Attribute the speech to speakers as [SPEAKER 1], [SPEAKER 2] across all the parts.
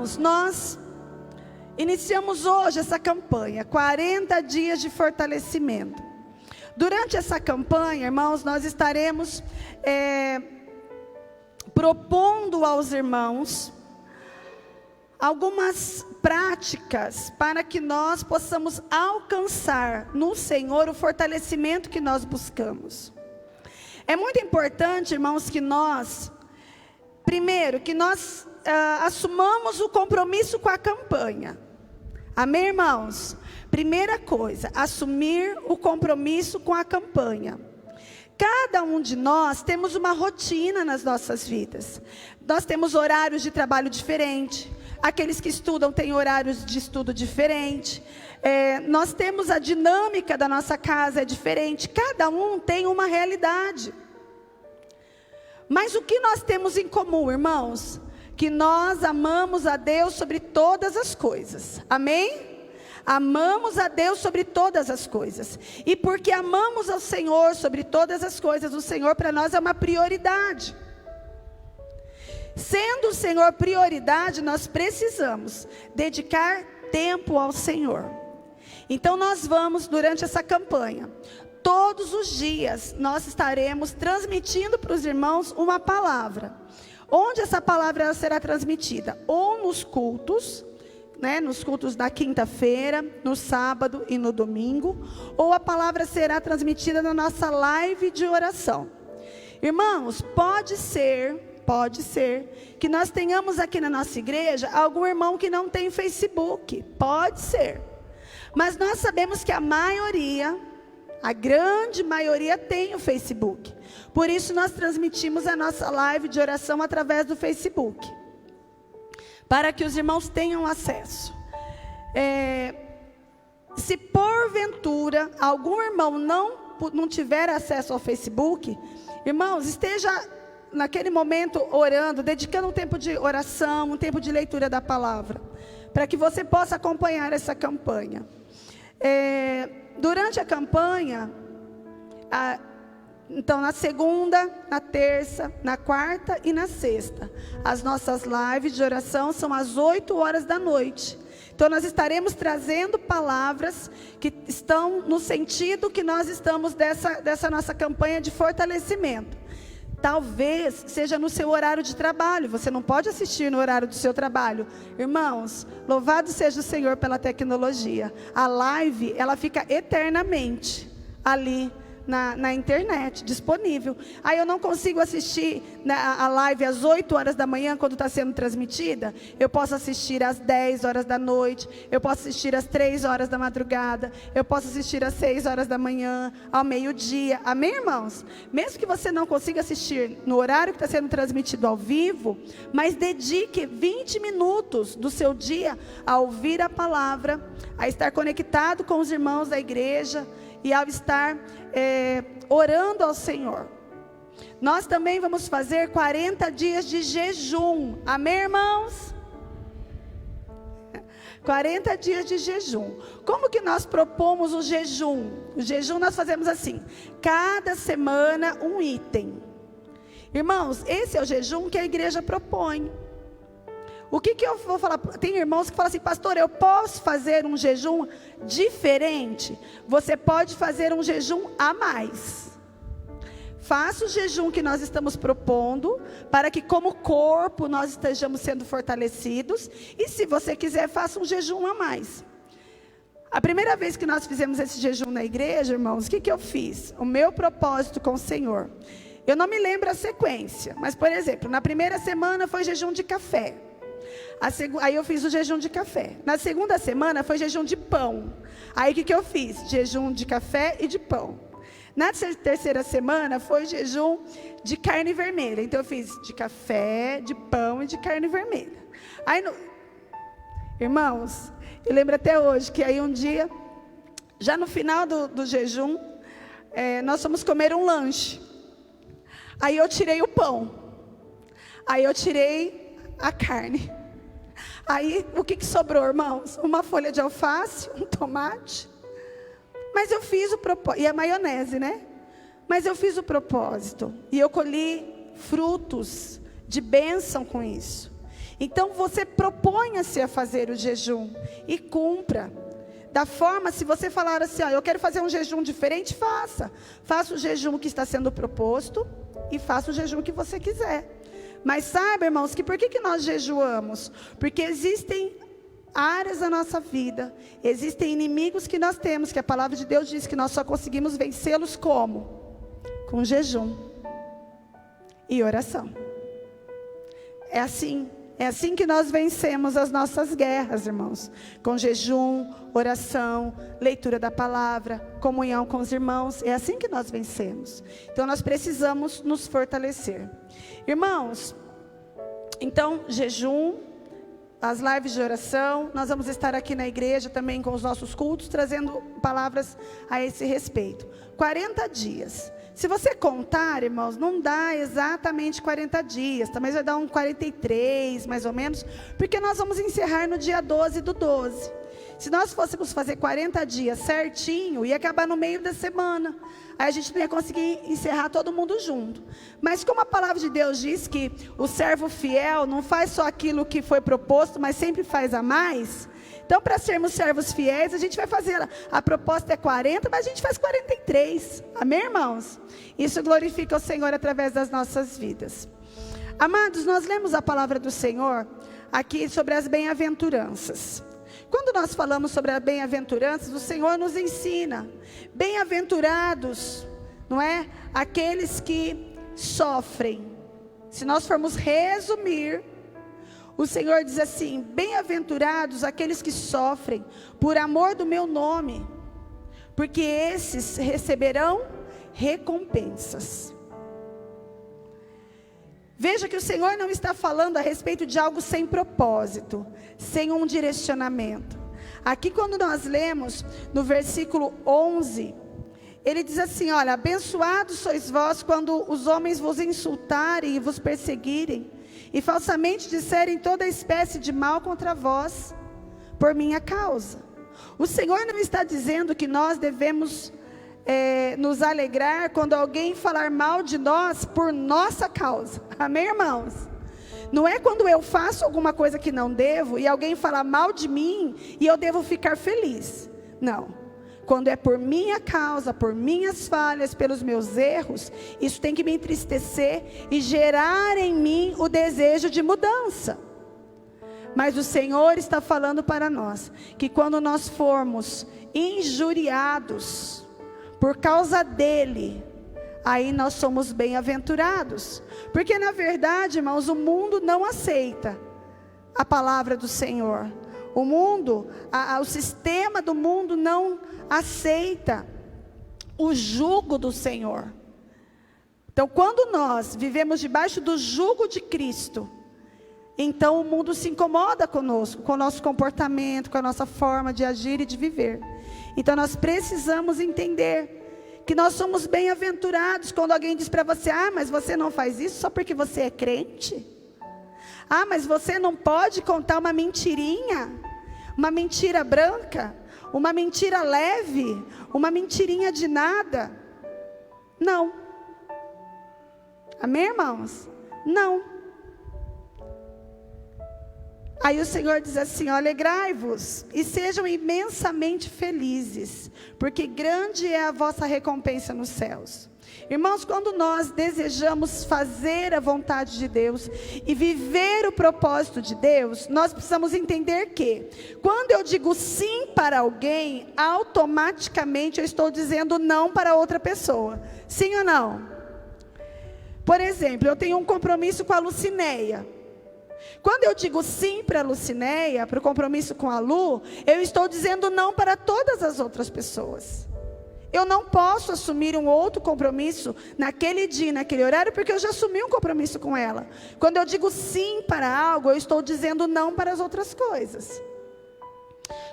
[SPEAKER 1] Irmãos, nós iniciamos hoje essa campanha, 40 dias de fortalecimento. Durante essa campanha, irmãos, nós estaremos propondo aos irmãos algumas práticas para que nós possamos alcançar no Senhor o fortalecimento que nós buscamos. É muito importante, irmãos, que nós, primeiro, que nós assumamos o compromisso com a campanha. Amém, irmãos? Primeira coisa, assumir o compromisso com a campanha. Cada um de nós temos uma rotina nas nossas vidas. Nós temos horários de trabalho diferentes. Aqueles que estudam têm horários de estudo diferentes. Nós temos a dinâmica da nossa casa é diferente. Cada um tem uma realidade. Mas o que nós temos em comum, irmãos? Que nós amamos a Deus sobre todas as coisas. Amém? Amamos a Deus sobre todas as coisas. E porque amamos ao Senhor sobre todas as coisas, o Senhor para nós é uma prioridade. Sendo o Senhor prioridade, nós precisamos dedicar tempo ao Senhor. Então nós vamos, durante essa campanha, todos os dias, nós estaremos transmitindo para os irmãos uma palavra. Onde essa palavra será transmitida? Ou nos cultos, nos cultos da quinta-feira, no sábado e no domingo, ou a palavra será transmitida na nossa live de oração. Irmãos, pode ser que nós tenhamos aqui na nossa igreja algum irmão que não tem Facebook, pode ser, mas nós sabemos que a grande maioria tem o Facebook, por isso nós transmitimos a nossa live de oração através do Facebook, para que os irmãos tenham acesso. Se porventura algum irmão não tiver acesso ao Facebook, irmãos, esteja naquele momento orando, dedicando um tempo de oração, um tempo de leitura da palavra, para que você possa acompanhar essa campanha. Durante a campanha, então na segunda, na terça, na quarta e na sexta, as nossas lives de oração são às 8 horas da noite. Então nós estaremos trazendo palavras que estão no sentido que nós estamos dessa nossa campanha de fortalecimento. Talvez seja no seu horário de trabalho, você não pode assistir no horário do seu trabalho. Irmãos, louvado seja o Senhor pela tecnologia. A live, ela fica eternamente ali na internet, disponível. Aí eu não consigo assistir a live às 8 horas da manhã, quando está sendo transmitida. Eu posso assistir às 10 horas da noite, eu posso assistir às 3 horas da madrugada, eu posso assistir às 6 horas da manhã, ao meio-dia. Amém, irmãos? Mesmo que você não consiga assistir no horário que está sendo transmitido ao vivo, mas dedique 20 minutos do seu dia a ouvir a palavra, a estar conectado com os irmãos da igreja, e ao estar orando ao Senhor. Nós também vamos fazer 40 dias de jejum. Amém, irmãos? 40 dias de jejum. Como que nós propomos o jejum? O jejum nós fazemos assim: cada semana um item. Irmãos, esse é o jejum que a igreja propõe. O que eu vou falar? Tem irmãos que falam assim: pastor, eu posso fazer um jejum diferente? Você pode fazer um jejum a mais. Faça o jejum que nós estamos propondo, para que como corpo nós estejamos sendo fortalecidos. E se você quiser, faça um jejum a mais. A primeira vez que nós fizemos esse jejum na igreja, irmãos, o que eu fiz? O meu propósito com o Senhor. Eu não me lembro a sequência, mas por exemplo, na primeira semana foi jejum de café. Aí eu fiz o jejum de café. Na segunda semana foi jejum de pão. Aí o que eu fiz? Jejum de café e de pão. Na terceira semana foi jejum de carne vermelha. Então eu fiz de café, de pão e de carne vermelha. Aí, irmãos, eu lembro até hoje que aí um dia, já no final do jejum, nós fomos comer um lanche. Aí eu tirei o pão. Aí eu tirei a carne. Aí, o que sobrou, irmãos? Uma folha de alface, um tomate. Mas eu fiz o propósito, e a maionese, né? Mas eu fiz o propósito. E eu colhi frutos de bênção com isso. Então você proponha-se a fazer o jejum e cumpra. Da forma, se você falar assim, eu quero fazer um jejum diferente, faça. Faça o jejum que está sendo proposto e faça o jejum que você quiser. Mas saiba, irmãos, que por que nós jejuamos? Porque existem áreas da nossa vida, existem inimigos que nós temos, que a palavra de Deus diz que nós só conseguimos vencê-los como? Com jejum e oração. É assim que nós vencemos as nossas guerras, irmãos. Com jejum, oração, leitura da palavra, comunhão com os irmãos. É assim que nós vencemos. Então nós precisamos nos fortalecer. Irmãos, então jejum, as lives de oração. Nós vamos estar aqui na igreja também com os nossos cultos, trazendo palavras a esse respeito. 40 dias. Se você contar, irmãos, não dá exatamente 40 dias, talvez vai dar um 43, mais ou menos, porque nós vamos encerrar no dia 12 do 12. Se nós fôssemos fazer 40 dias certinho, ia acabar no meio da semana. Aí a gente não ia conseguir encerrar todo mundo junto. Mas como a palavra de Deus diz que o servo fiel não faz só aquilo que foi proposto, mas sempre faz a mais. Então, para sermos servos fiéis, a gente vai fazer, a proposta é 40, mas a gente faz 43. Amém, irmãos? Isso glorifica o Senhor através das nossas vidas. Amados, nós lemos a palavra do Senhor aqui sobre as bem-aventuranças. Quando nós falamos sobre as bem-aventuranças, o Senhor nos ensina. Bem-aventurados, não é? Aqueles que sofrem. Se nós formos resumir, o Senhor diz assim: bem-aventurados aqueles que sofrem por amor do meu nome, porque esses receberão recompensas. Veja que o Senhor não está falando a respeito de algo sem propósito, sem um direcionamento. Aqui quando nós lemos no versículo 11, ele diz assim, olha: abençoados sois vós quando os homens vos insultarem e vos perseguirem, e falsamente disserem toda espécie de mal contra vós, por minha causa. O Senhor não está dizendo que nós devemos nos alegrar quando alguém falar mal de nós por nossa causa. Amém, irmãos? Não é quando eu faço alguma coisa que não devo e alguém fala mal de mim e eu devo ficar feliz. Não. Quando é por minha causa, por minhas falhas, pelos meus erros, isso tem que me entristecer e gerar em mim o desejo de mudança. Mas o Senhor está falando para nós que quando nós formos injuriados por causa dele, aí nós somos bem-aventurados. Porque na verdade, irmãos, o mundo não aceita a palavra do Senhor. O mundo, o sistema do mundo não aceita o jugo do Senhor. Então, quando nós vivemos debaixo do jugo de Cristo, então o mundo se incomoda conosco, com o nosso comportamento, com a nossa forma de agir e de viver. Então nós precisamos entender que nós somos bem-aventurados quando alguém diz para você: ah, mas você não faz isso só porque você é crente? Ah, mas você não pode contar uma mentirinha, uma mentira branca, uma mentira leve, uma mentirinha de nada. Não. Amém, irmãos? Não. Aí o Senhor diz assim: alegrai-vos e sejam imensamente felizes, porque grande é a vossa recompensa nos céus. Irmãos, quando nós desejamos fazer a vontade de Deus e viver o propósito de Deus, nós precisamos entender que, quando eu digo sim para alguém, automaticamente eu estou dizendo não para outra pessoa. Sim ou não? Por exemplo, eu tenho um compromisso com a Lucinéia. Quando eu digo sim para a Lucinéia, para o compromisso com a Lu, eu estou dizendo não para todas as outras pessoas. Eu não posso assumir um outro compromisso naquele dia, naquele horário, porque eu já assumi um compromisso com ela. Quando eu digo sim para algo, eu estou dizendo não para as outras coisas.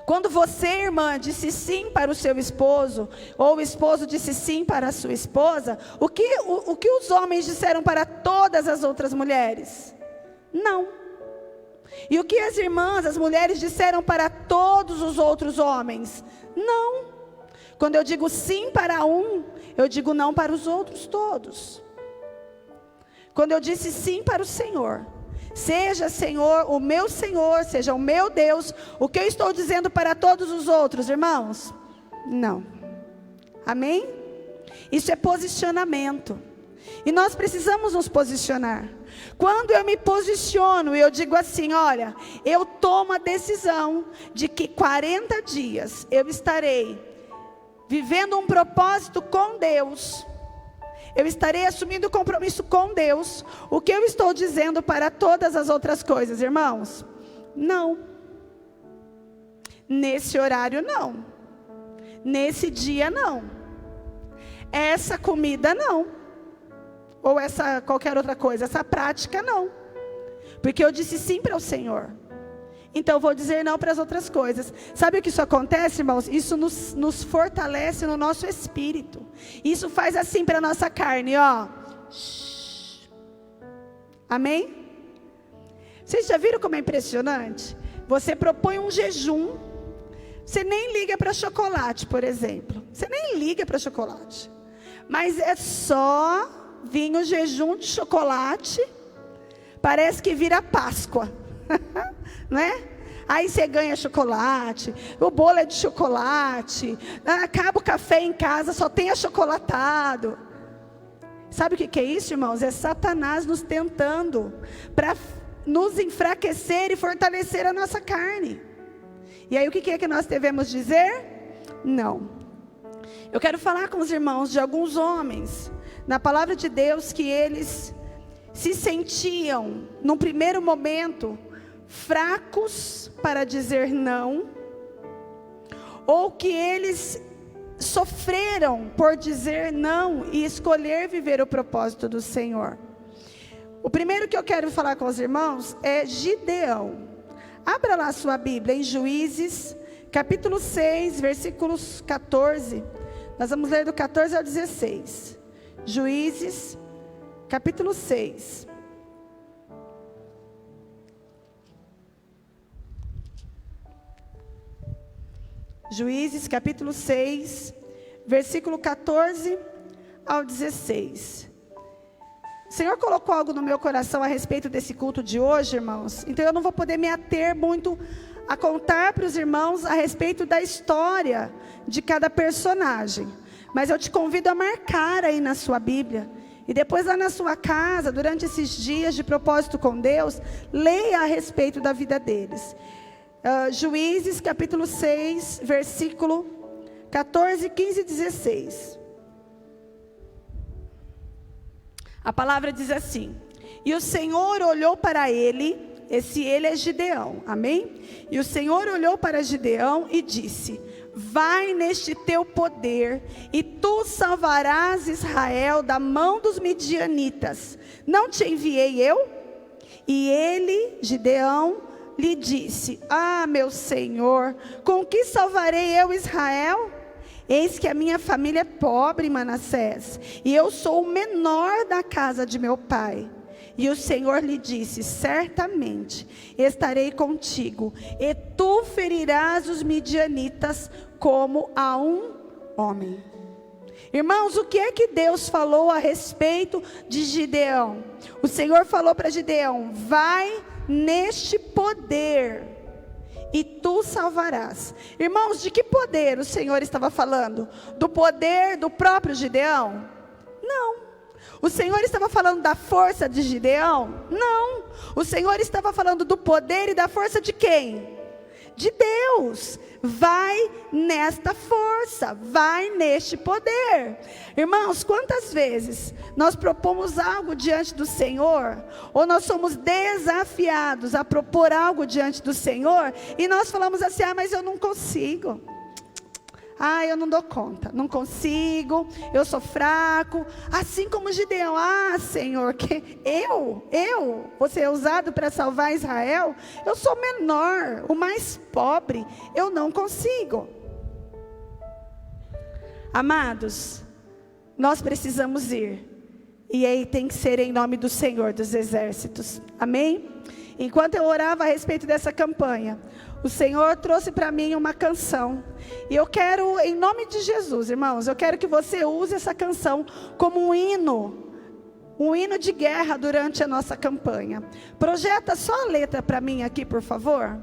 [SPEAKER 1] Quando você, irmã, disse sim para o seu esposo, ou o esposo disse sim para a sua esposa, o que os homens disseram para todas as outras mulheres? Não. E o que as irmãs, as mulheres disseram para todos os outros homens? Não. Quando eu digo sim para um, eu digo não para os outros todos. Quando eu disse sim para o Senhor, Seja o meu Senhor, seja o meu Deus, o que eu estou dizendo para todos os outros, irmãos? Não. Amém? Isso é posicionamento. E nós precisamos nos posicionar. Quando eu me posiciono, eu digo assim, olha, eu tomo a decisão de que 40 dias eu estarei vivendo um propósito com Deus. Eu estarei assumindo compromisso com Deus. O que eu estou dizendo para todas as outras coisas, irmãos? Não. Nesse horário, não. Nesse dia, não. Essa comida, não. Ou essa qualquer outra coisa. Essa prática, não. Porque eu disse sim para o Senhor. Então eu vou dizer não para as outras coisas. Sabe o que isso acontece, irmãos? Isso nos fortalece no nosso espírito. Isso faz assim para a nossa carne, ó. Amém? Vocês já viram como é impressionante? Você propõe um jejum. Você nem liga para chocolate, por exemplo. Você nem liga para chocolate. Mas é só vir o jejum de chocolate. Parece que vira Páscoa. Não é? Aí você ganha chocolate, o bolo é de chocolate, acaba o café em casa, só tem achocolatado. Sabe o que é isso, irmãos? É Satanás nos tentando para nos enfraquecer e fortalecer a nossa carne. E aí o que é que nós devemos dizer? Não. Eu quero falar com os irmãos de alguns homens, na palavra de Deus, que eles se sentiam, num primeiro momento, fracos para dizer não, ou que eles sofreram por dizer não e escolher viver o propósito do Senhor. O primeiro que eu quero falar com os irmãos é Gideão. Abra lá a sua Bíblia em Juízes, capítulo 6, versículos 14. Nós vamos ler do 14 ao 16. Juízes, capítulo 6. Juízes, capítulo 6, versículo 14 ao 16. O Senhor colocou algo no meu coração a respeito desse culto de hoje, irmãos. Então eu não vou poder me ater muito a contar para os irmãos a respeito da história de cada personagem. Mas eu te convido a marcar aí na sua Bíblia. E depois lá na sua casa, durante esses dias de propósito com Deus, leia a respeito da vida deles. Juízes capítulo 6, versículo 14, 15 e 16. A palavra diz assim: e o Senhor olhou para ele, esse ele é Gideão, amém? E o Senhor olhou para Gideão e disse: vai neste teu poder, e tu salvarás Israel da mão dos midianitas. Não te enviei eu? E ele, Gideão, lhe disse: ah, meu Senhor, com que salvarei eu Israel? Eis que a minha família é pobre, Manassés, e eu sou o menor da casa de meu pai. E o Senhor lhe disse: certamente estarei contigo, e tu ferirás os midianitas como a um homem. Irmãos, o que é que Deus falou a respeito de Gideão? O Senhor falou para Gideão: vai neste poder, e tu salvarás. Irmãos, de que poder o Senhor estava falando? Do poder do próprio Gideão? Não. O Senhor estava falando da força de Gideão? Não. O Senhor estava falando do poder e da força de quem? De Deus. Vai nesta força, vai neste poder. Irmãos, quantas vezes nós propomos algo diante do Senhor, ou nós somos desafiados a propor algo diante do Senhor, e nós falamos assim: ah, mas eu não consigo. Ah, eu não dou conta, não consigo, eu sou fraco. Assim como Gideão: ah, Senhor, que eu, você é usado para salvar Israel? Eu sou menor, o mais pobre, eu não consigo. Amados, nós precisamos ir, e aí tem que ser em nome do Senhor dos Exércitos, amém? Enquanto eu orava a respeito dessa campanha, o Senhor trouxe para mim uma canção. E eu quero, em nome de Jesus, irmãos, eu quero que você use essa canção como um hino um hino de guerra durante a nossa campanha. Projeta só a letra para mim aqui, por favor.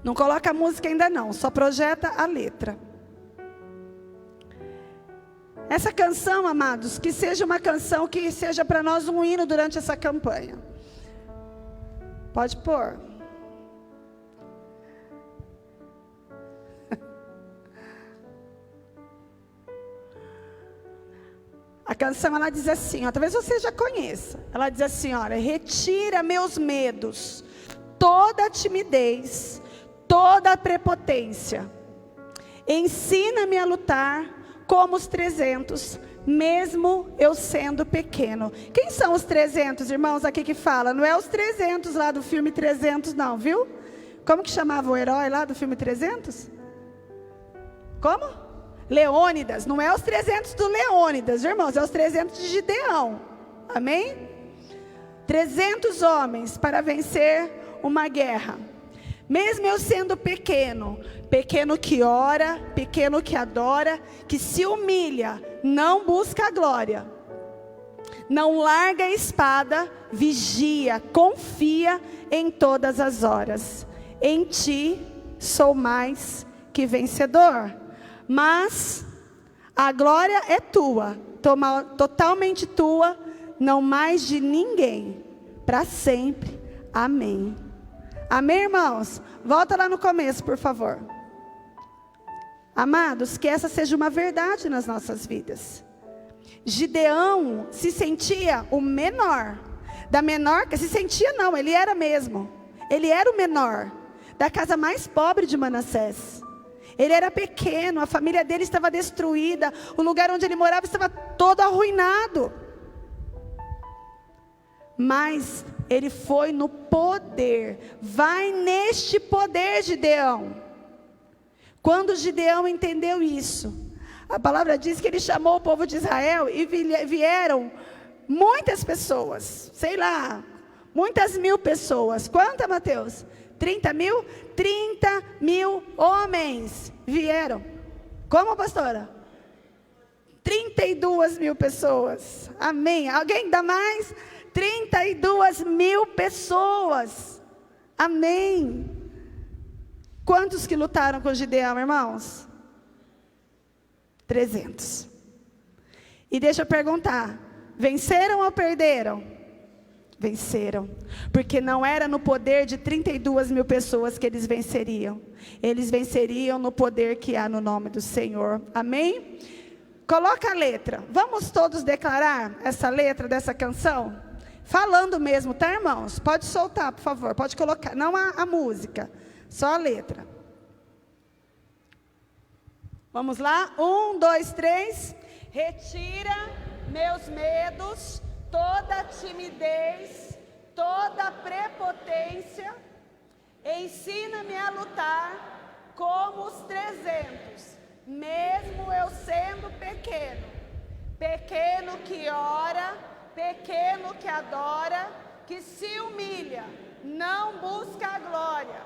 [SPEAKER 1] Não coloca a música ainda não, só projeta a letra. Essa canção, amados, que seja uma canção que seja para nós um hino durante essa campanha. Pode pôr. A canção, ela diz assim, ó, talvez você já conheça. Ela diz assim, olha: retira meus medos, toda a timidez, toda a prepotência. Ensina-me a lutar como os 300, mesmo eu sendo pequeno. Quem são os 300, irmãos, aqui que fala? Não é os 300 lá do filme 300 não, viu? Como que chamava o herói lá do filme 300? Como? Leônidas. Não é os 300 do Leônidas, irmãos, é os 300 de Gideão. Amém? 300 homens para vencer uma guerra. Mesmo eu sendo pequeno, pequeno que ora, pequeno que adora, que se humilha, não busca a glória, não larga a espada, vigia, confia em todas as horas. Em ti sou mais que vencedor. Mas a glória é tua, totalmente tua, não mais de ninguém, para sempre. Amém. Amém, irmãos? Volta lá no começo, por favor. Amados, que essa seja uma verdade nas nossas vidas. Gideão se sentia o menor. Da menor, se sentia não, ele era mesmo. Ele era o menor da casa mais pobre de Manassés. Ele era pequeno, a família dele estava destruída. O lugar onde ele morava estava todo arruinado. Mas ele foi no poder. Vai neste poder, Gideão. Quando Gideão entendeu isso, a palavra diz que ele chamou o povo de Israel e vieram muitas pessoas, sei lá, muitas mil pessoas. Quanta, Mateus? 30 mil? 30 mil homens vieram. Como, pastora? 32 mil pessoas. Amém. Alguém dá mais? 32 mil pessoas. Amém. Quantos que lutaram com Gideão, irmãos? 300. E deixa eu perguntar: venceram ou perderam? Venceram. Porque não era no poder de 32 mil pessoas que eles venceriam. Eles venceriam no poder que há no nome do Senhor. Amém? Coloca a letra. Vamos todos declarar essa letra dessa canção? Falando mesmo, tá, irmãos? Pode soltar, por favor. Pode colocar, não a música, só a letra. Vamos lá? 1, 2, 3. Retira meus medos, toda timidez, toda prepotência. Ensina-me a lutar como os 300, mesmo eu sendo pequeno. Pequeno que ora, pequeno que adora, que se humilha, não busca a glória,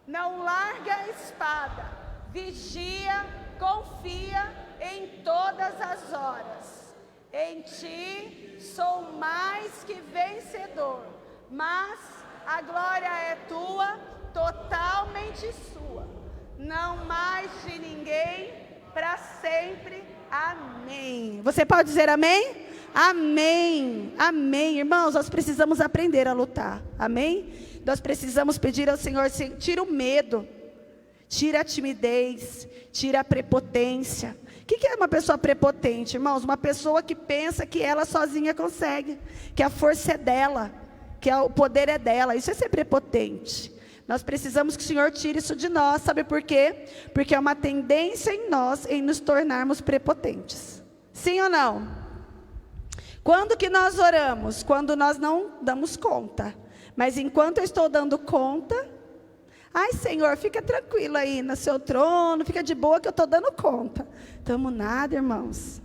[SPEAKER 1] não larga a espada, vigia, confia em todas as horas. Em ti sou mais que vencedor, mas a glória é tua, totalmente sua, não mais de ninguém, para sempre. Amém. Você pode dizer amém? Amém, amém. Irmãos, nós precisamos aprender a lutar, amém? Nós precisamos pedir ao Senhor: tira o medo, tira a timidez, tira a prepotência. O que é uma pessoa prepotente, irmãos? Uma pessoa que pensa que ela sozinha consegue, que a força é dela, que o poder é dela. Isso é ser prepotente. Nós precisamos que o Senhor tire isso de nós. Sabe por quê? Porque é uma tendência em nós em nos tornarmos prepotentes. Sim ou não? Quando que nós oramos? Quando nós não damos conta. Mas enquanto eu estou dando conta, ai, Senhor, fica tranquilo aí no seu trono, fica de boa que eu estou dando conta. Estamos nada, irmãos.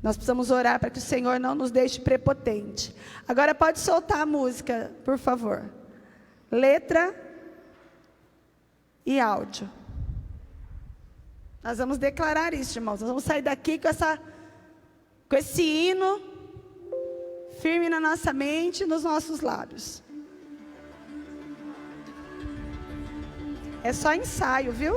[SPEAKER 1] Nós precisamos orar para que o Senhor não nos deixe prepotente. Agora pode soltar a música, por favor. Letra e áudio. Nós vamos declarar isso, irmãos. Nós vamos sair daqui com esse hino firme na nossa mente e nos nossos lábios. É só ensaio, viu?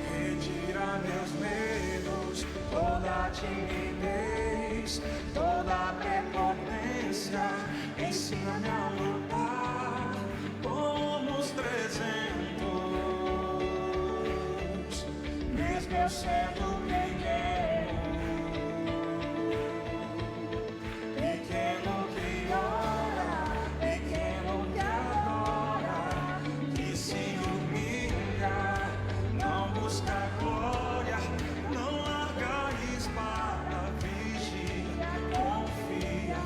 [SPEAKER 2] Retira meus medos, toda timidez, toda prepotência. Ensina-me a lutar como os 300, mesmo eu sendo pequeno, pequeno que ora, pequeno que adora, que se humilha, não busca glória, não larga a espada, vigia, confia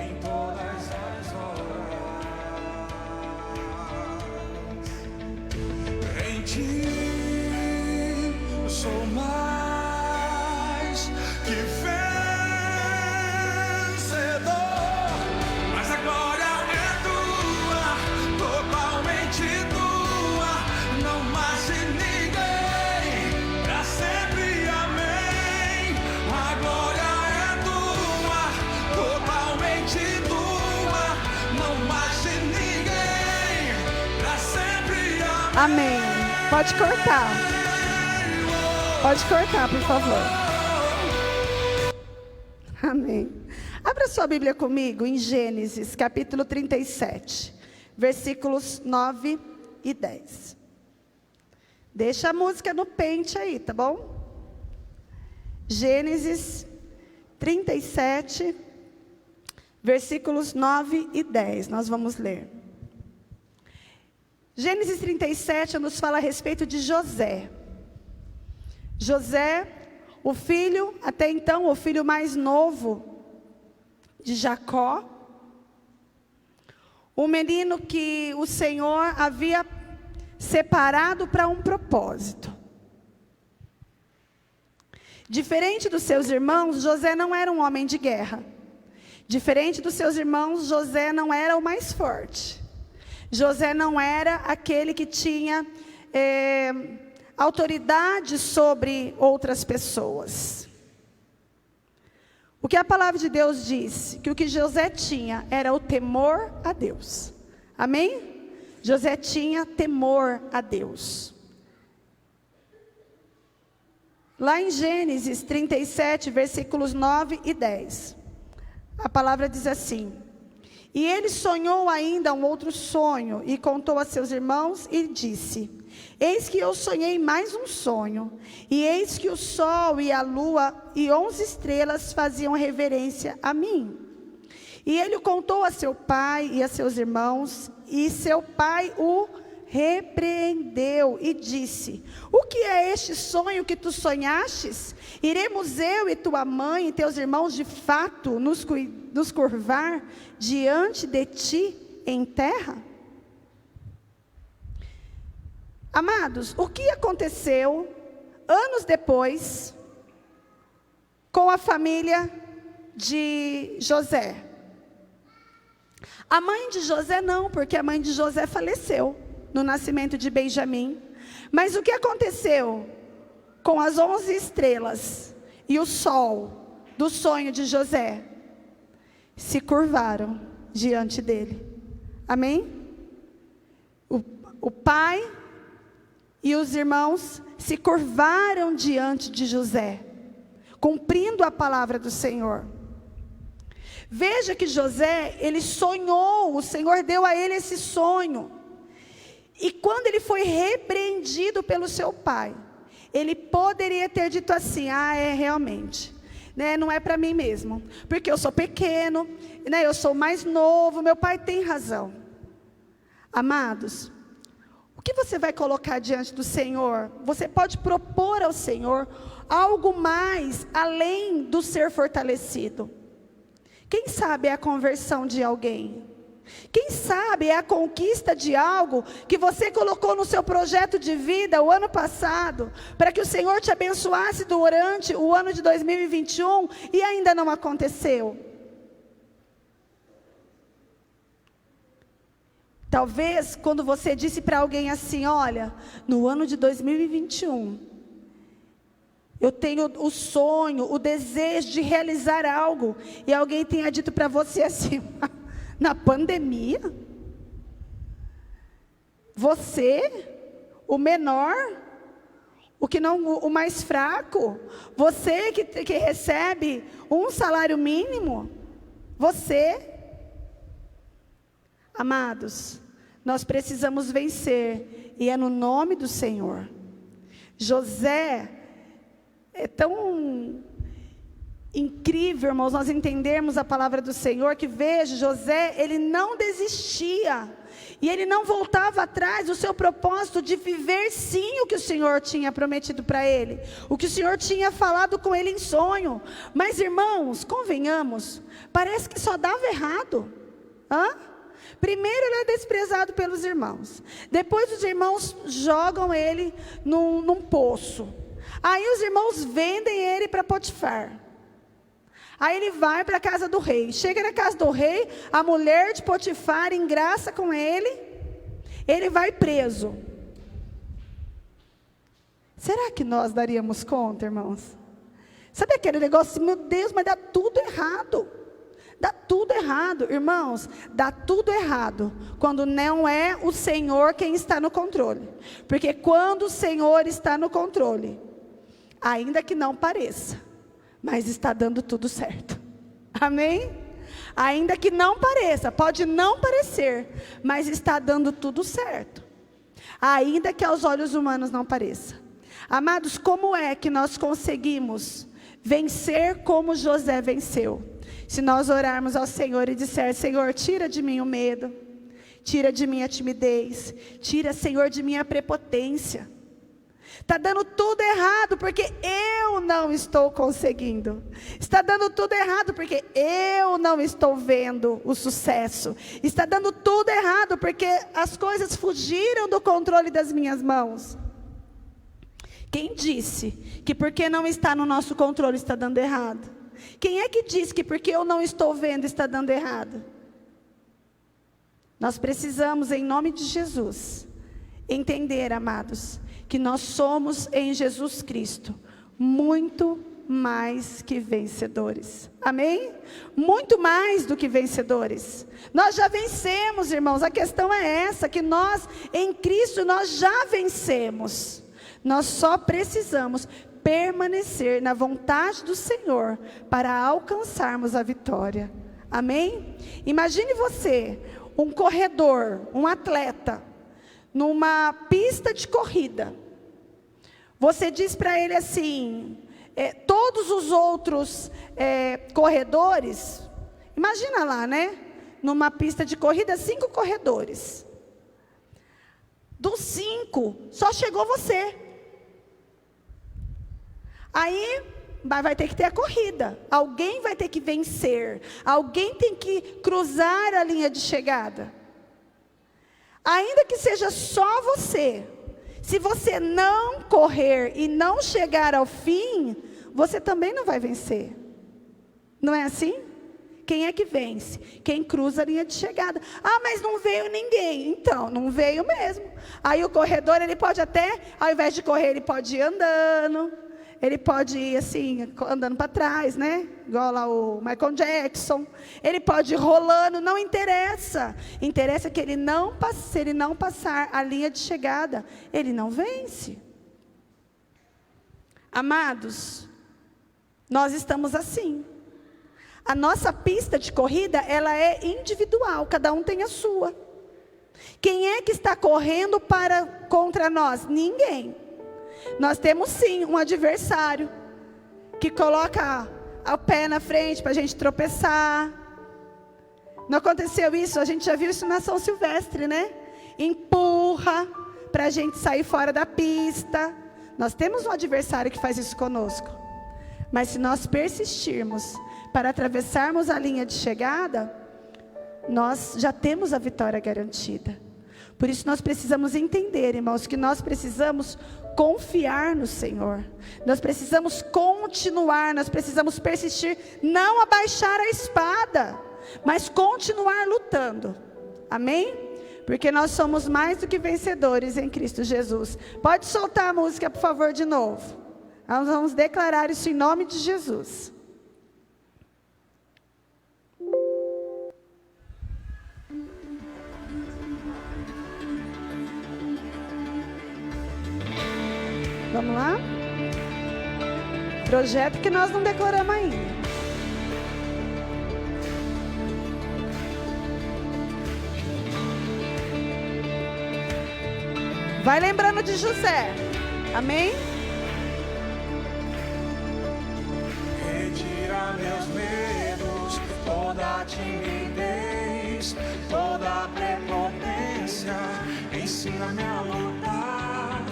[SPEAKER 2] em todas as horas. Em ti sou mais que vencedor, mas a glória é tua, totalmente tua, não mais de ninguém, pra sempre, amém. A glória é tua, totalmente tua, não mais de ninguém, pra sempre, amém.
[SPEAKER 1] Amém. Pode cortar. Pode cortar, por favor. Amém. Abra sua Bíblia comigo em Gênesis, capítulo 37, versículos 9 e 10. Deixa a música no pente aí, tá bom? Gênesis 37, versículos 9 e 10. Nós vamos ler. Gênesis 37 nos fala a respeito de José. José, o filho, até então, o filho mais novo de Jacó. Um menino que o Senhor havia separado para um propósito. Diferente dos seus irmãos, José não era um homem de guerra. Diferente dos seus irmãos, José não era o mais forte. José não era aquele que tinha autoridade sobre outras pessoas. O que a palavra de Deus diz? Que o que José tinha era o temor a Deus. Amém? José tinha temor a Deus. Lá em Gênesis 37, versículos 9 e 10. A palavra diz assim: E ele sonhou ainda um outro sonho, e contou a seus irmãos, e disse: Eis que eu sonhei mais um sonho, e eis que o sol e a lua e 11 estrelas faziam reverência a mim. E ele o contou a seu pai e a seus irmãos, e seu pai o repreendeu e disse: O que é este sonho que tu sonhastes? Iremos eu e tua mãe e teus irmãos de fato nos curvar diante de ti em terra? Amados, o que aconteceu anos depois com a família de José? A mãe de José não, porque a mãe de José faleceu no nascimento de Benjamim. Mas o que aconteceu com as 11 estrelas e o sol do sonho de José? Se curvaram diante dele. Amém? O pai e os irmãos se curvaram diante de José, cumprindo a palavra do Senhor. Veja que José, ele sonhou, o Senhor deu a ele esse sonho. E quando ele foi repreendido pelo seu pai, ele poderia ter dito assim: realmente, né, não é para mim mesmo, porque eu sou pequeno, né, eu sou mais novo, meu pai tem razão. Amados, o que você vai colocar diante do Senhor? Você pode propor ao Senhor algo mais além do ser fortalecido. Quem sabe é a conversão de alguém. Quem sabe é a conquista de algo que você colocou no seu projeto de vida o ano passado, para que o Senhor te abençoasse durante o ano de 2021 e ainda não aconteceu. Talvez quando você disse para alguém assim: olha, no ano de 2021, eu tenho o sonho, o desejo de realizar algo, e alguém tenha dito para você assim: na pandemia? Você, o menor, o mais fraco, você que recebe um salário mínimo, você. Amados, nós precisamos vencer, e é no nome do Senhor. José é tão incrível, irmãos, nós entendermos a palavra do Senhor, que veja, José, ele não desistia, e ele não voltava atrás do seu propósito de viver sim o que o Senhor tinha prometido para ele, o que o Senhor tinha falado com ele em sonho. Mas irmãos, convenhamos, parece que só dava errado. Primeiro ele é desprezado pelos irmãos, depois os irmãos jogam ele num poço, aí os irmãos vendem ele para Potifar. Aí ele vai para a casa do rei. Chega na casa do rei, a mulher de Potifar engraça com ele. Ele vai preso. Será que nós daríamos conta, irmãos? Sabe aquele negócio assim, meu Deus, mas dá tudo errado. Dá tudo errado, irmãos. Dá tudo errado quando não é o Senhor quem está no controle. Porque quando o Senhor está no controle, ainda que não pareça, mas está dando tudo certo. Amém? Ainda que não pareça, pode não parecer, mas está dando tudo certo. Ainda que aos olhos humanos não pareça. Amados, como é que nós conseguimos vencer como José venceu? Se nós orarmos ao Senhor e disser: Senhor, tira de mim o medo, tira de mim a timidez, tira, Senhor, de mim a prepotência. Está dando tudo errado porque eu não estou conseguindo. Está dando tudo errado porque eu não estou vendo o sucesso. Está dando tudo errado porque as coisas fugiram do controle das minhas mãos. Quem disse que porque não está no nosso controle está dando errado? Quem é que diz que porque eu não estou vendo está dando errado? Nós precisamos, em nome de Jesus, entender, amados, que nós somos em Jesus Cristo muito mais que vencedores. Amém? Muito mais do que vencedores. Nós já vencemos, irmãos. A questão é essa, que nós em Cristo nós já vencemos. Nós só precisamos permanecer na vontade do Senhor para alcançarmos a vitória. Amém? Imagine você, um corredor, um atleta, numa pista de corrida. Você diz para ele assim, todos os outros corredores, imagina lá, né? Numa pista de corrida, 5 corredores. Dos 5, só chegou você. Aí vai ter que ter a corrida. Alguém vai ter que vencer. Alguém tem que cruzar a linha de chegada. Ainda que seja só você, se você não correr e não chegar ao fim, você também não vai vencer. Não é assim? Quem é que vence? Quem cruza a linha de chegada. Ah, mas não veio ninguém. Então, não veio mesmo. Aí o corredor, ele pode até, ao invés de correr, ele pode ir andando. Ele pode ir assim, andando para trás, né? Igual lá o Michael Jackson. Ele pode ir rolando, não interessa. Interessa que se ele não passar a linha de chegada, ele não vence. Amados, nós estamos assim. A nossa pista de corrida, ela é individual, cada um tem a sua. Quem é que está correndo contra nós? Ninguém. Nós temos sim um adversário que coloca o pé na frente para a gente tropeçar. Não aconteceu isso? A gente já viu isso na São Silvestre, né? Empurra para a gente sair fora da pista. Nós temos um adversário que faz isso conosco. Mas se nós persistirmos para atravessarmos a linha de chegada, nós já temos a vitória garantida. Por isso nós precisamos entender, irmãos, que nós precisamos confiar no Senhor. Nós precisamos continuar, nós precisamos persistir, não abaixar a espada, mas continuar lutando. Amém? Porque nós somos mais do que vencedores em Cristo Jesus. Pode soltar a música, por favor, de novo. Nós vamos declarar isso em nome de Jesus. Vamos lá? Projeto que nós não declaramos ainda. Vai lembrando de José. Amém?
[SPEAKER 2] Retira meus medos, toda timidez, toda prepotência. Ensina-me a lutar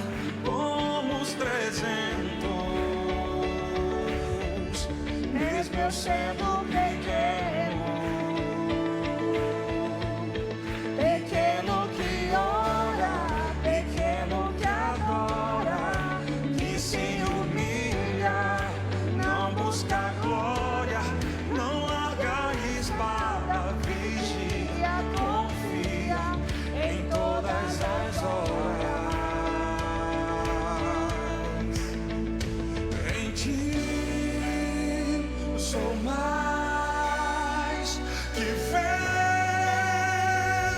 [SPEAKER 2] como os 300, mesmo eu sendo pequeno, pequeno que ora, pequeno que adora, que se humilha, não busca glória, não larga a espada, vigia, confia em todas as horas. Em ti sou mais que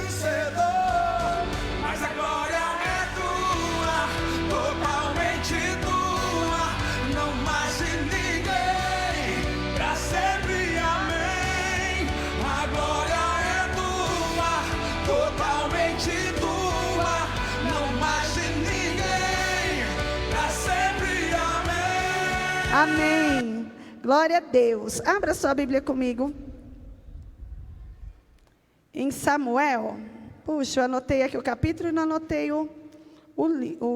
[SPEAKER 2] vencedor, mas a glória é tua, totalmente tua, não mais de ninguém, pra sempre, amém. A glória é tua, totalmente tua, não mais de ninguém, pra sempre, amém.
[SPEAKER 1] Amém. Glória a Deus. Abra sua Bíblia comigo. Em Samuel. Puxa, eu anotei aqui o capítulo e não anotei o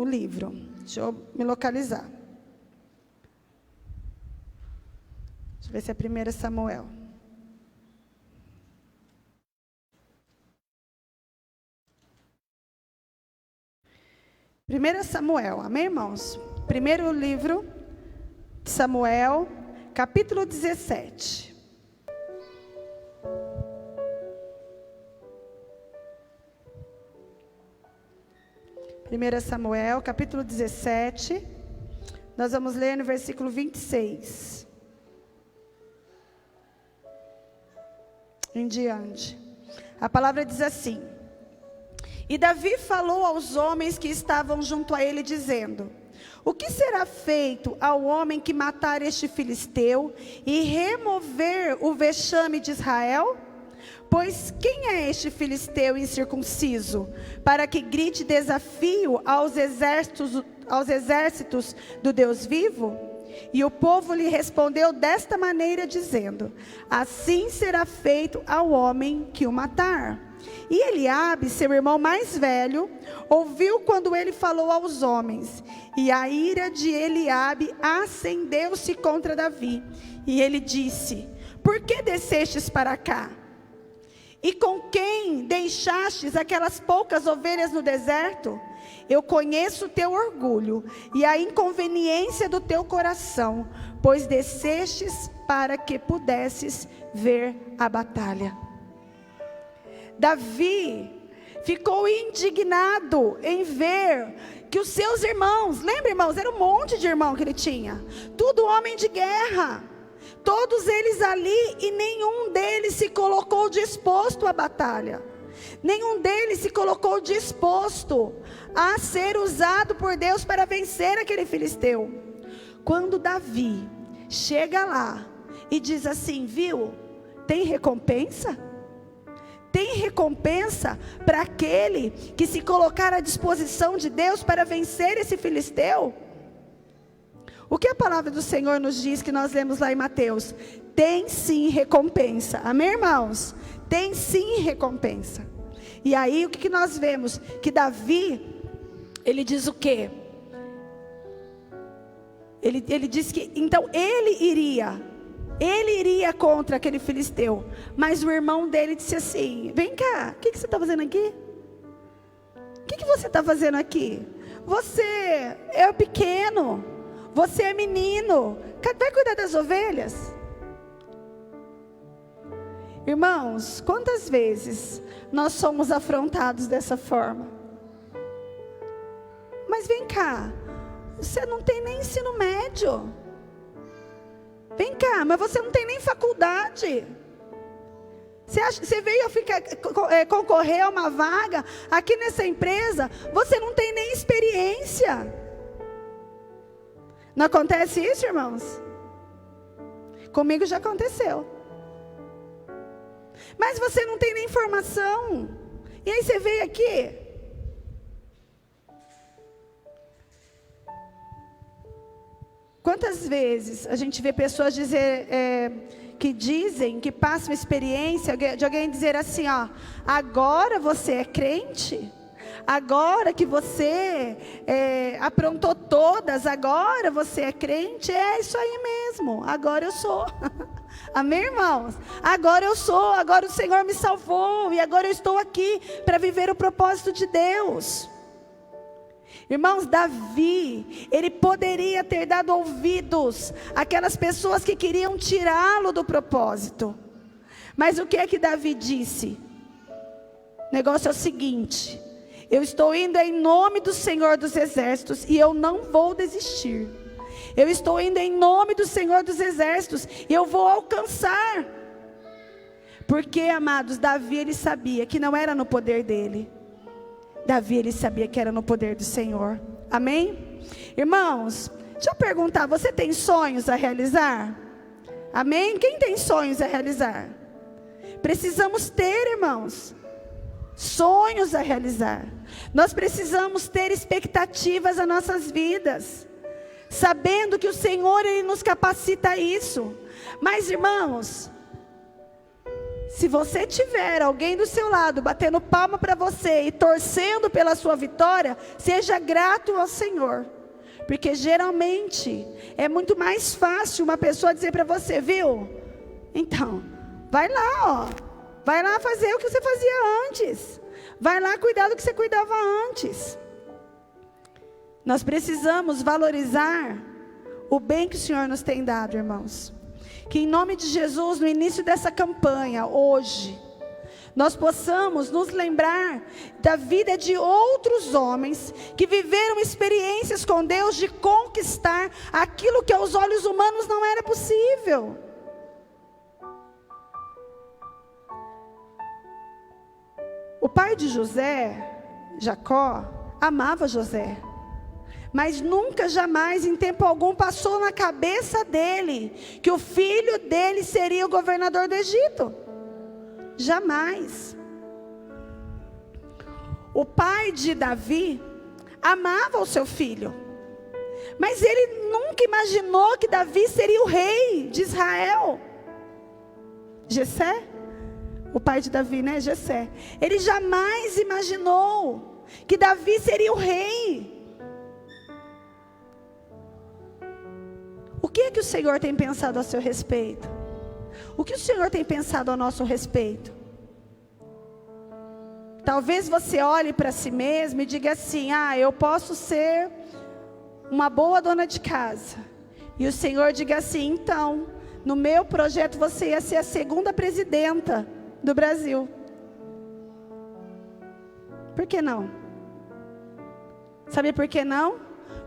[SPEAKER 1] livro. Deixa eu me localizar. Deixa eu ver se é 1 Samuel. Primeira Samuel, amém, irmãos? Primeiro livro de Samuel, capítulo 17. Primeira Samuel, capítulo 17. Nós vamos ler no versículo 26. Em diante. A palavra diz assim: E Davi falou aos homens que estavam junto a ele, dizendo: O que será feito ao homem que matar este filisteu e remover o vexame de Israel? Pois quem é este filisteu incircunciso, para que grite desafio aos exércitos do Deus vivo? E o povo lhe respondeu desta maneira, dizendo: Assim será feito ao homem que o matar. E Eliabe, seu irmão mais velho, ouviu quando ele falou aos homens. E a ira de Eliabe acendeu-se contra Davi. E ele disse: Por que descestes para cá? E com quem deixastes aquelas poucas ovelhas no deserto? Eu conheço o teu orgulho e a inconveniência do teu coração, pois descestes para que pudesses ver a batalha. Davi ficou indignado em ver que os seus irmãos, lembra, irmãos, era um monte de irmão que ele tinha, tudo homem de guerra, todos eles ali, e nenhum deles se colocou disposto à batalha, nenhum deles se colocou disposto a ser usado por Deus para vencer aquele filisteu. Quando Davi chega lá e diz assim: viu, tem recompensa? Tem recompensa para aquele que se colocar à disposição de Deus para vencer esse filisteu? O que a palavra do Senhor nos diz, que nós lemos lá em Mateus? Tem sim recompensa. Amém, irmãos? Tem sim recompensa. E aí o que nós vemos? Que Davi, ele diz o quê? Ele diz que então ele Ele iria contra aquele filisteu. Mas o irmão dele disse assim: vem cá, o que você está fazendo aqui? O que você está fazendo aqui? Você é pequeno, você é menino, vai cuidar das ovelhas? Irmãos, quantas vezes nós somos afrontados dessa forma? Mas vem cá, você não tem nem ensino médio. Vem cá, mas você não tem nem faculdade. Você veio concorrer a uma vaga aqui nessa empresa, você não tem nem experiência. Não acontece isso, irmãos? Comigo já aconteceu. Mas você não tem nem formação. E aí você veio aqui. Quantas vezes a gente vê pessoas que passam experiência de alguém dizer assim, ó, agora você é crente? Agora que você aprontou todas, agora você é crente? É isso aí mesmo, agora eu sou. Amém, irmãos? Agora eu sou, agora o Senhor me salvou, e agora eu estou aqui para viver o propósito de Deus. Irmãos, Davi, ele poderia ter dado ouvidos àquelas pessoas que queriam tirá-lo do propósito. Mas o que é que Davi disse? O negócio é o seguinte: eu estou indo em nome do Senhor dos Exércitos e eu não vou desistir. Eu estou indo em nome do Senhor dos Exércitos e eu vou alcançar. Porque, amados, Davi, ele sabia que não era no poder dele. Davi, ele sabia que era no poder do Senhor. Amém? Irmãos, deixa eu perguntar, você tem sonhos a realizar? Amém? Quem tem sonhos a realizar? Precisamos ter, irmãos, sonhos a realizar. Nós precisamos ter expectativas nas nossas vidas, sabendo que o Senhor, ele nos capacita a isso. Mas, irmãos, se você tiver alguém do seu lado batendo palma para você e torcendo pela sua vitória, seja grato ao Senhor. Porque geralmente é muito mais fácil uma pessoa dizer para você, viu? Então, vai lá, vai lá fazer o que você fazia antes. Vai lá cuidar do que você cuidava antes. Nós precisamos valorizar o bem que o Senhor nos tem dado, irmãos. Que em nome de Jesus, no início dessa campanha, hoje, nós possamos nos lembrar da vida de outros homens que viveram experiências com Deus de conquistar aquilo que aos olhos humanos não era possível. O pai de José, Jacó, amava José. Mas nunca, jamais, em tempo algum, passou na cabeça dele que o filho dele seria o governador do Egito. Jamais. O pai de Davi amava o seu filho. Mas ele nunca imaginou que Davi seria o rei de Israel. Jessé? O pai de Davi, né? Jessé. Ele jamais imaginou que Davi seria o rei. O que é que o Senhor tem pensado a seu respeito? O que o Senhor tem pensado a nosso respeito? Talvez você olhe para si mesmo e diga assim, eu posso ser uma boa dona de casa. E o Senhor diga assim, então, no meu projeto você ia ser a segunda presidenta do Brasil. Por que não? Sabe por que não?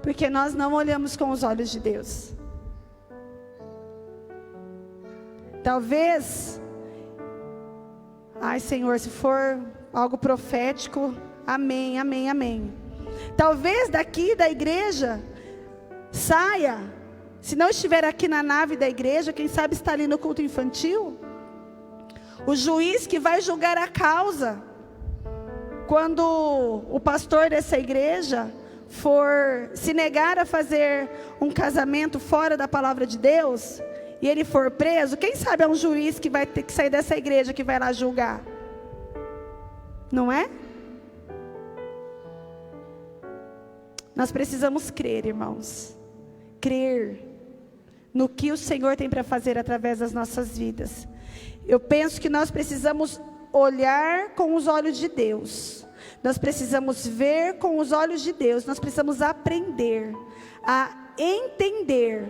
[SPEAKER 1] Porque nós não olhamos com os olhos de Deus. Talvez, Senhor, se for algo profético, amém, amém, amém. Talvez daqui da igreja saia, se não estiver aqui na nave da igreja, quem sabe está ali no culto infantil, o juiz que vai julgar a causa, quando o pastor dessa igreja for se negar a fazer um casamento fora da palavra de Deus, e ele for preso, quem sabe é um juiz que vai ter que sair dessa igreja que vai lá julgar. Não é? Nós precisamos crer, irmãos. Crer no que o Senhor tem para fazer através das nossas vidas. Eu penso que nós precisamos olhar com os olhos de Deus. Nós precisamos ver com os olhos de Deus. Nós precisamos aprender a entender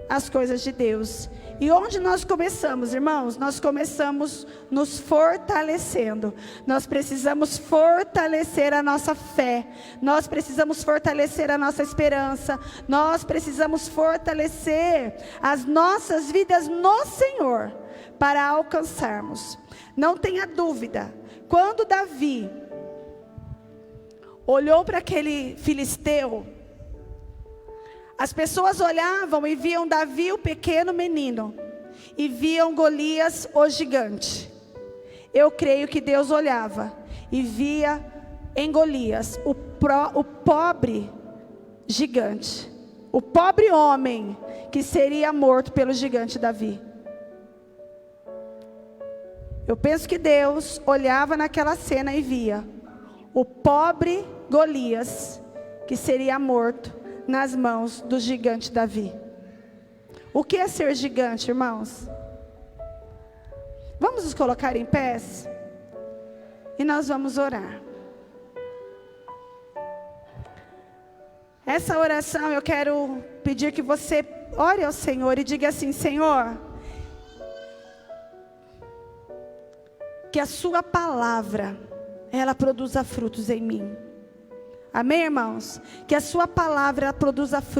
[SPEAKER 1] as coisas de Deus. E onde nós começamos, irmãos? Nós começamos nos fortalecendo. Nós precisamos fortalecer a nossa fé. Nós precisamos fortalecer a nossa esperança. Nós precisamos fortalecer as nossas vidas no Senhor para alcançarmos. Não tenha dúvida, quando Davi olhou para aquele filisteu, as pessoas olhavam e viam Davi, o pequeno menino, e viam Golias, o gigante. Eu creio que Deus olhava e via em Golias o pobre gigante, o pobre homem que seria morto pelo gigante Davi. Eu penso que Deus olhava naquela cena e via o pobre Golias que seria morto nas mãos do gigante Davi. O que é ser gigante, irmãos? Vamos nos colocar em pés e nós vamos orar. Essa oração eu quero pedir que você ore ao Senhor e diga assim: Senhor, que a sua palavra, ela produza frutos em mim. Amém, irmãos? Que a sua palavra produza frutos